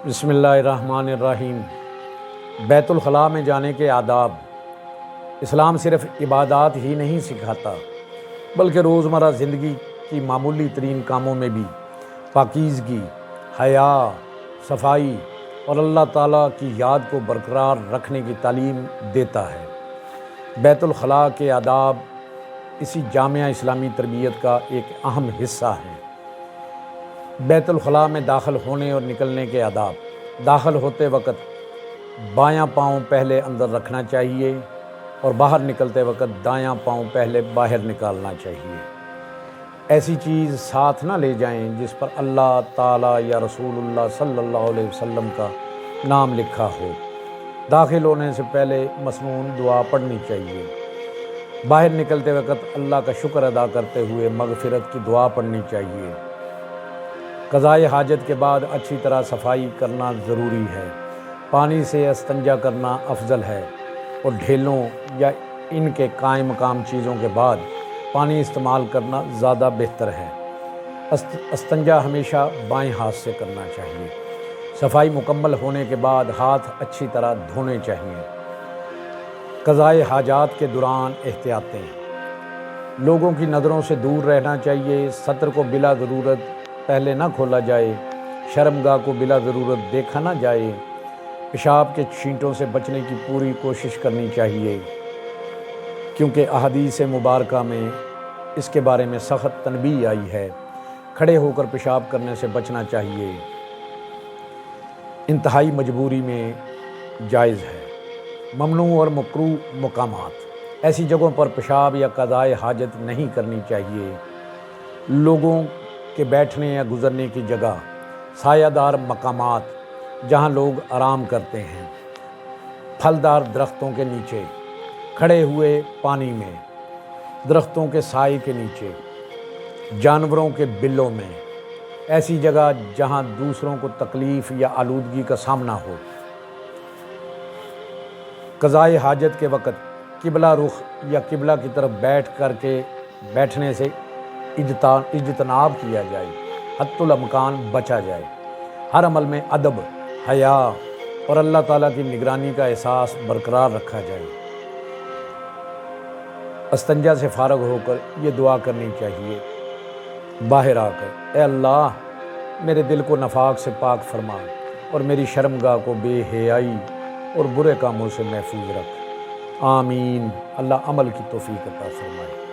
بسم اللہ الرحمن الرحیم۔ بیت الخلاء میں جانے کے آداب۔ اسلام صرف عبادات ہی نہیں سکھاتا بلکہ روزمرہ زندگی کی معمولی ترین کاموں میں بھی پاکیزگی، حیا، صفائی اور اللہ تعالیٰ کی یاد کو برقرار رکھنے کی تعلیم دیتا ہے۔ بیت الخلاء کے آداب اسی جامع اسلامی تربیت کا ایک اہم حصہ ہیں۔ بیت الخلاء میں داخل ہونے اور نکلنے کے آداب۔ داخل ہوتے وقت بایاں پاؤں پہلے اندر رکھنا چاہیے اور باہر نکلتے وقت دایاں پاؤں پہلے باہر نکالنا چاہیے۔ ایسی چیز ساتھ نہ لے جائیں جس پر اللہ تعالیٰ یا رسول اللہ صلی اللہ علیہ وسلم کا نام لکھا ہو۔ داخل ہونے سے پہلے مسنون دعا پڑھنی چاہیے۔ باہر نکلتے وقت اللہ کا شکر ادا کرتے ہوئے مغفرت کی دعا پڑھنی چاہیے۔ قضائے حاجت کے بعد اچھی طرح صفائی کرنا ضروری ہے۔ پانی سے استنجا کرنا افضل ہے اور ڈھیلوں یا ان کے قائم مقام چیزوں کے بعد پانی استعمال کرنا زیادہ بہتر ہے۔ استنجا ہمیشہ بائیں ہاتھ سے کرنا چاہیے۔ صفائی مکمل ہونے کے بعد ہاتھ اچھی طرح دھونے چاہیے۔ قضائے حاجات کے دوران احتیاطیں۔ لوگوں کی نظروں سے دور رہنا چاہیے۔ سطر کو بلا ضرورت پہلے نہ کھولا جائے۔ شرمگاہ کو بلا ضرورت دیکھا نہ جائے۔ پیشاب کے چھینٹوں سے بچنے کی پوری کوشش کرنی چاہیے کیونکہ احادیث مبارکہ میں اس کے بارے میں سخت تنبیہ آئی ہے۔ کھڑے ہو کر پیشاب کرنے سے بچنا چاہیے۔ انتہائی مجبوری میں جائز ہے۔ ممنوع اور مکروہ مقامات۔ ایسی جگہوں پر پیشاب یا قضائے حاجت نہیں کرنی چاہیے۔ لوگوں کے بیٹھنے یا گزرنے کی جگہ، سایہ دار مقامات جہاں لوگ آرام کرتے ہیں، پھلدار درختوں کے نیچے، کھڑے ہوئے پانی میں، درختوں کے سائے کے نیچے، جانوروں کے بلوں میں، ایسی جگہ جہاں دوسروں کو تکلیف یا آلودگی کا سامنا ہو۔ قضائے حاجت کے وقت قبلہ رخ یا قبلہ کی طرف بیٹھ کر کے بیٹھنے سے اجتناب کیا جائے، حتی الامکان بچا جائے۔ ہر عمل میں ادب، حیا اور اللہ تعالیٰ کی نگرانی کا احساس برقرار رکھا جائے۔ استنجا سے فارغ ہو کر یہ دعا کرنی چاہیے باہر آ کر: اے اللہ، میرے دل کو نفاق سے پاک فرما اور میری شرمگاہ کو بے حیائی اور برے کاموں سے محفوظ رکھ۔ آمین۔ اللہ عمل کی توفیق عطا فرمائے۔